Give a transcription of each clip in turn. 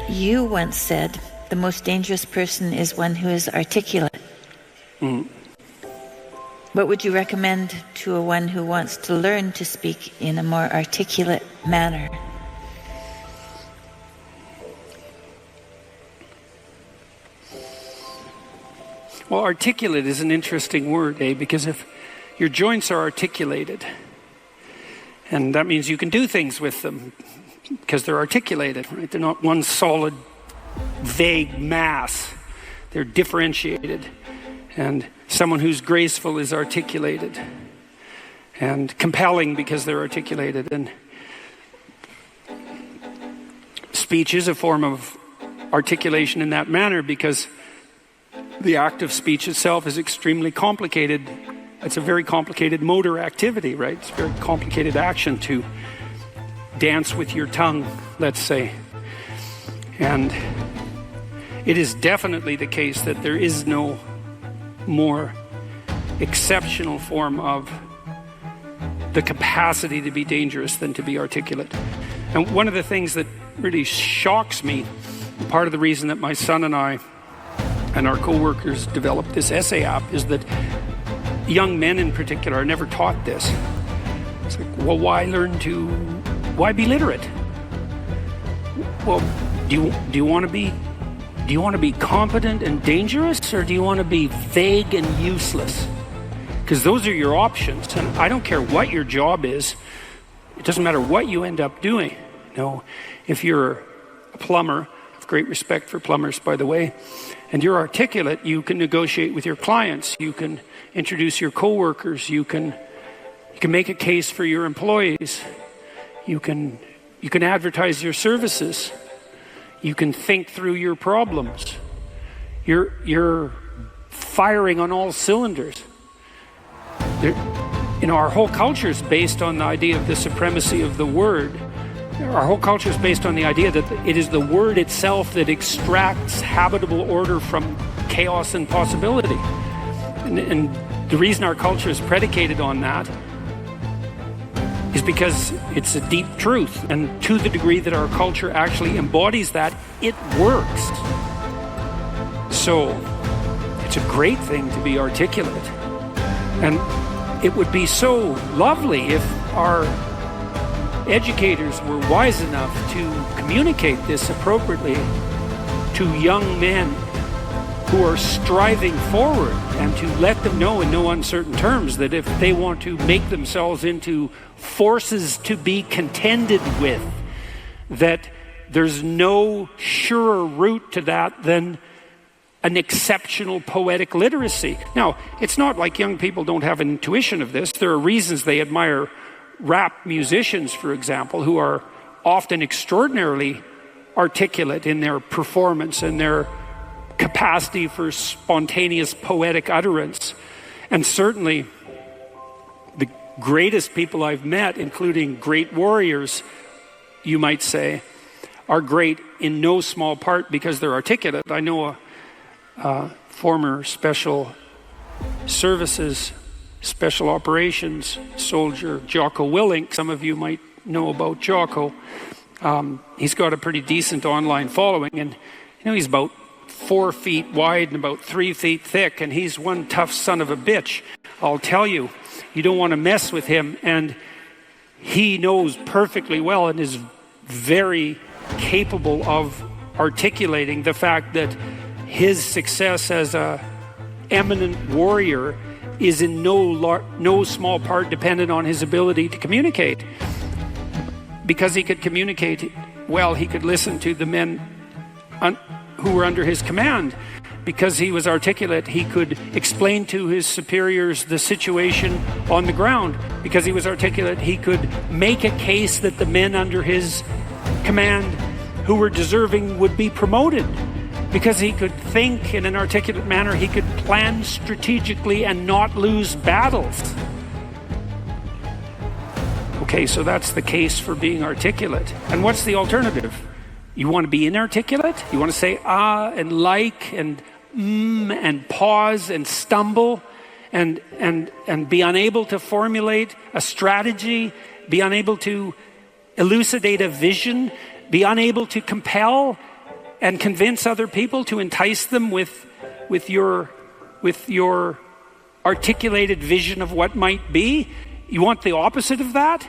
You once said the most dangerous person is one who is articulate. What would you recommend to a one who wants to learn to speak in a more articulate manner? Well, articulate is an interesting word, because if your joints are articulated, and that means you can do things with them because they're articulated, right? They're not one solid, vague mass. They're differentiated. And someone who's graceful is articulated and compelling because they're articulated. And speech is a form of articulation in that manner because the act of speech itself is extremely complicated. It's a very complicated motor activity, right? It's a very complicated action to dance with your tongue, let's say. And it is definitely the case that there is no more exceptional form of the capacity to be dangerous than to be articulate. And one of the things that really shocks me, part of the reason that my son and I and our co-workers developed this essay app, is that young men in particular are never taught this. It's like, well, why be literate? Well, do you want to be competent and dangerous, or do you want to be vague and useless? Because those are your options. And I don't care what your job is. It doesn't matter what you end up doing. If you're a plumber, I have great respect for plumbers, by the way, and you're articulate, you can negotiate with your clients, you can introduce your coworkers, you can make a case for your employees, you can advertise your services, you can think through your problems. You're firing on all cylinders. Our whole culture is based on the idea of the supremacy of the word. Our whole culture is based on the idea that it is the word itself that extracts habitable order from chaos and possibility. And the reason our culture is predicated on that is because it's a deep truth. And to the degree that our culture actually embodies that, it works. So it's a great thing to be articulate. And it would be so lovely if our educators were wise enough to communicate this appropriately to young men who are striving forward, and to let them know in no uncertain terms that if they want to make themselves into forces to be contended with, that there's no surer route to that than an exceptional poetic literacy. Now, it's not like young people don't have an intuition of this. There are reasons they admire rap musicians, for example, who are often extraordinarily articulate in their performance and their capacity for spontaneous poetic utterance. And certainly the greatest people I've met, including great warriors, you might say, are great in no small part because they're articulate. I know a former special services, special operations soldier, Jocko Willink. Some of you might know about Jocko. He's got a pretty decent online following, and he's about 4 feet wide and about 3 feet thick, and he's one tough son of a bitch. I'll tell you, you don't want to mess with him, and he knows perfectly well and is very capable of articulating the fact that his success as a eminent warrior is in no small part dependent on his ability to communicate. Because he could communicate well, he could listen to the men who were under his command. Because he was articulate, he could explain to his superiors the situation on the ground. Because he was articulate, he could make a case that the men under his command who were deserving would be promoted. Because he could think in an articulate manner, he could plan strategically and not lose battles. Okay, so that's the case for being articulate. And what's the alternative? You want to be inarticulate? You want to say and like and and pause and stumble and be unable to formulate a strategy, be unable to elucidate a vision, be unable to compel and convince other people, to entice them with your articulated vision of what might be? You want the opposite of that?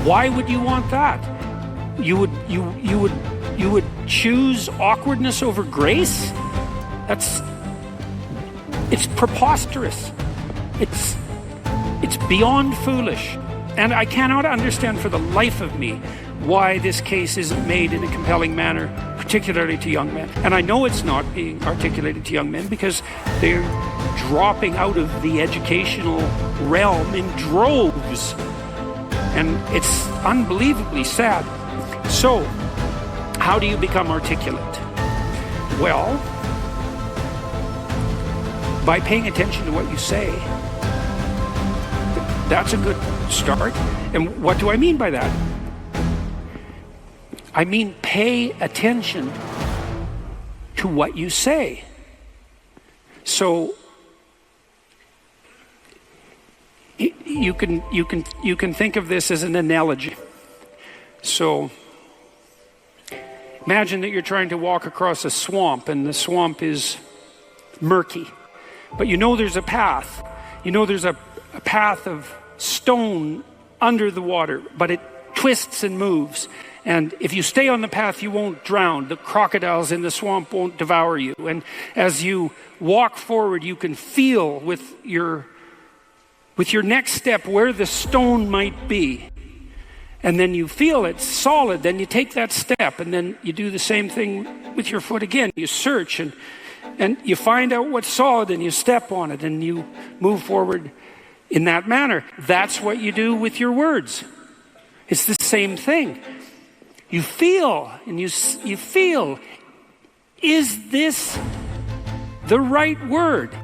Why would you want that? You would choose awkwardness over grace? It's preposterous. It's beyond foolish. And I cannot understand for the life of me why this case isn't made in a compelling manner, particularly to young men. And I know it's not being articulated to young men because they're dropping out of the educational realm in droves. And it's unbelievably sad. So, how do you become articulate? Well, by paying attention to what you say. That's a good start. And what do I mean by that? I mean pay attention to what you say. So you can think of this as an analogy. So imagine that you're trying to walk across a swamp, and the swamp is murky. But you know there's a path. You know there's a path of stone under the water, but it twists and moves. And if you stay on the path, you won't drown. The crocodiles in the swamp won't devour you. And as you walk forward, you can feel with your next step where the stone might be. And then you feel it's solid, then you take that step, and then you do the same thing with your foot again. You search and you find out what's solid, and you step on it, and you move forward in that manner. That's what you do with your words. It's the same thing. You feel, and you feel, is this the right word?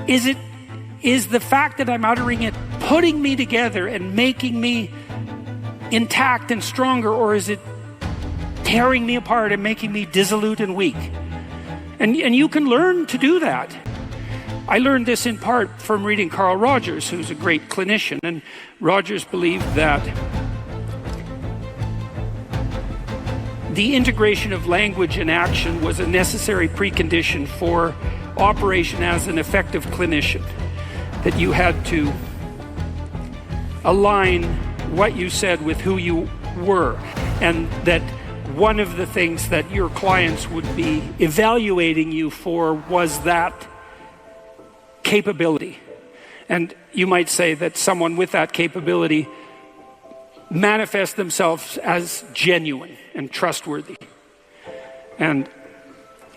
Is the fact that I'm uttering it putting me together and making me intact and stronger, or is it tearing me apart and making me dissolute and weak? And you can learn to do that. I learned this in part from reading Carl Rogers, who's a great clinician. And Rogers believed that the integration of language and action was a necessary precondition for operation as an effective clinician. That you had to align what you said with who you were. And that one of the things that your clients would be evaluating you for was that capability. And you might say that someone with that capability manifests themselves as genuine and trustworthy. And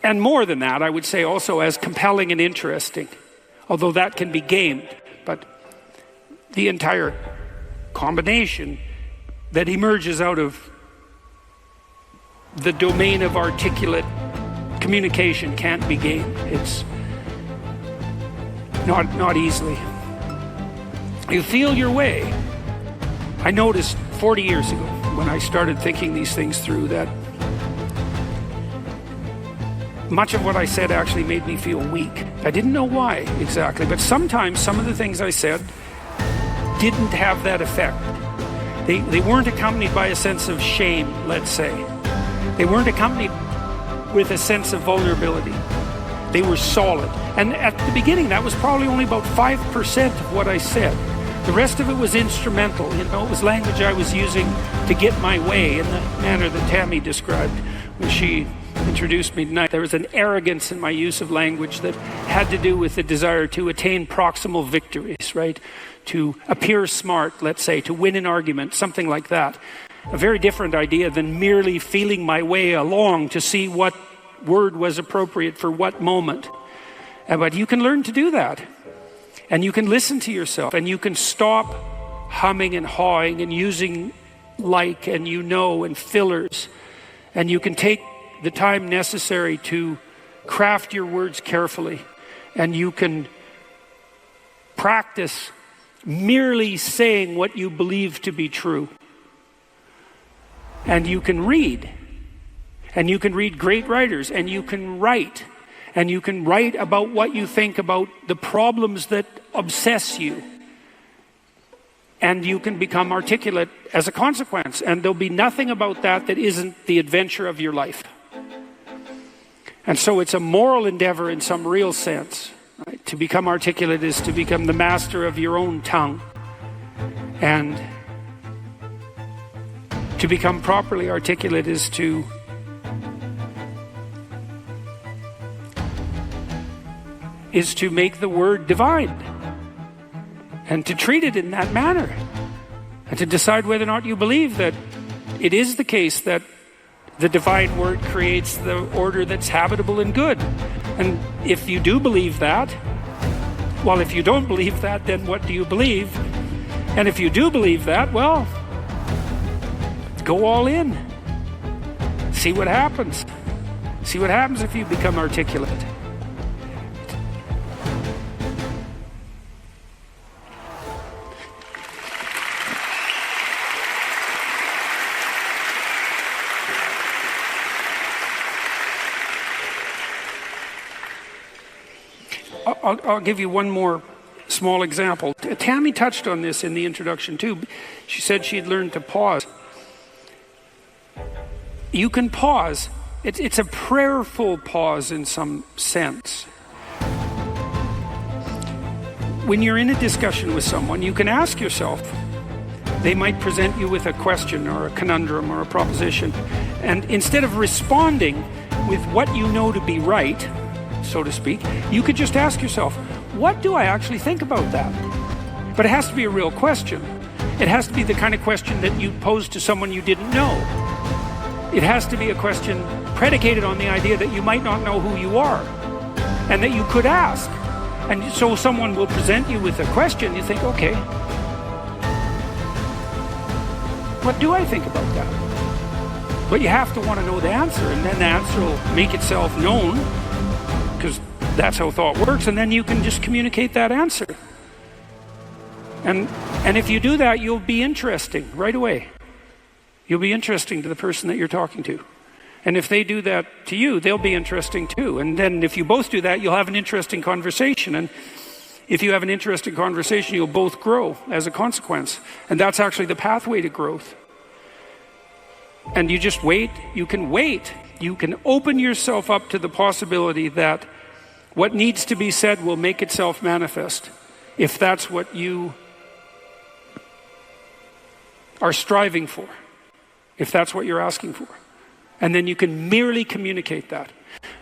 more than that, I would say also as compelling and interesting, although that can be gamed. But the entire combination that emerges out of the domain of articulate communication can't be gamed. It's not easily. You feel your way. I noticed 40 years ago when I started thinking these things through that much of what I said actually made me feel weak. I didn't know why exactly, but sometimes some of the things I said didn't have that effect. They weren't accompanied by a sense of shame, let's say. They weren't accompanied with a sense of vulnerability. They were solid. And at the beginning, that was probably only about 5% of what I said. The rest of it was instrumental. It was language I was using to get my way in the manner that Tammy described when she introduced me tonight. There was an arrogance in my use of language that had to do with the desire to attain proximal victories, right? To appear smart, let's say, to win an argument, something like that. A very different idea than merely feeling my way along to see what word was appropriate for what moment. But you can learn to do that. And you can listen to yourself, and you can stop humming and hawing and using like and and fillers. And you can take the time necessary to craft your words carefully. And you can practice merely saying what you believe to be true. And you can read. And you can read great writers. And you can write. And you can write about what you think about the problems that obsess you. And you can become articulate as a consequence. And there'll be nothing about that that isn't the adventure of your life. And so it's a moral endeavor in some real sense. Right? To become articulate is to become the master of your own tongue. And to become properly articulate is to make the word divine. And to treat it in that manner. And to decide whether or not you believe that it is the case that the divine word creates the order that's habitable and good. And if you do believe that, well, if you don't believe that, then what do you believe? And if you do believe that, well, go all in. See what happens. See what happens if you become articulate. I'll give you one more small example. Tammy touched on this in the introduction too. She said she'd learned to pause. You can pause. It's a prayerful pause in some sense. When you're in a discussion with someone, you can ask yourself, they might present you with a question or a conundrum or a proposition, and instead of responding with what you know to be right, so to speak, you could just ask yourself, what do I actually think about that? But it has to be a real question. It has to be the kind of question that you pose to someone you didn't know. It has to be a question predicated on the idea that you might not know who you are and that you could ask. And so someone will present you with a question, you think, okay, what do I think about that? But you have to want to know the answer, and then the answer will make itself known, because that's how thought works, and then you can just communicate that answer. And if you do that, you'll be interesting right away. You'll be interesting to the person that you're talking to. And if they do that to you, they'll be interesting too. And then if you both do that, you'll have an interesting conversation. And if you have an interesting conversation, you'll both grow as a consequence. And that's actually the pathway to growth. And you just wait. You can wait. You can open yourself up to the possibility that what needs to be said will make itself manifest, if that's what you are striving for, if that's what you're asking for. And then you can merely communicate that.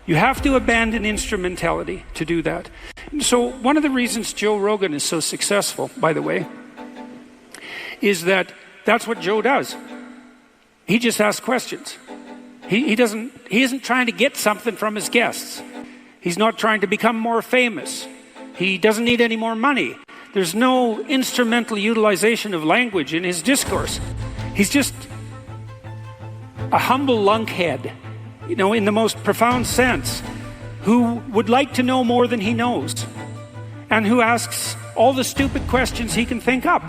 You have to abandon instrumentality to do that. So one of the reasons Joe Rogan is so successful, by the way, is that that's what Joe does. He just asks questions. He isn't trying to get something from his guests. He's not trying to become more famous. He doesn't need any more money. There's no instrumental utilization of language in his discourse. He's just a humble lunkhead, in the most profound sense, who would like to know more than he knows, and who asks all the stupid questions he can think up.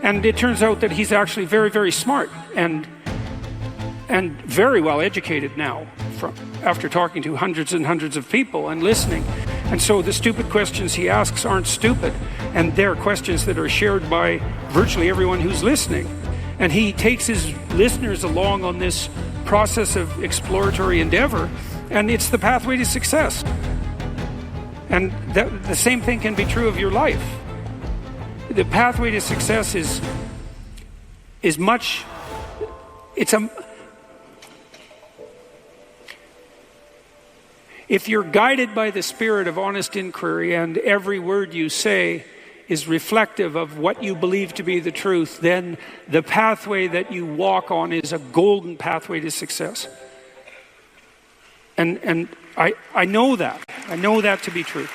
And it turns out that he's actually very, very smart and very well educated now, after talking to hundreds and hundreds of people and listening. And so the stupid questions he asks aren't stupid, and they're questions that are shared by virtually everyone who's listening. And he takes his listeners along on this process of exploratory endeavor, and it's the pathway to success. And the same thing can be true of your life. The pathway to success is much, if you're guided by the spirit of honest inquiry and every word you say is reflective of what you believe to be the truth, then the pathway that you walk on is a golden pathway to success. And I know that. I know that to be true.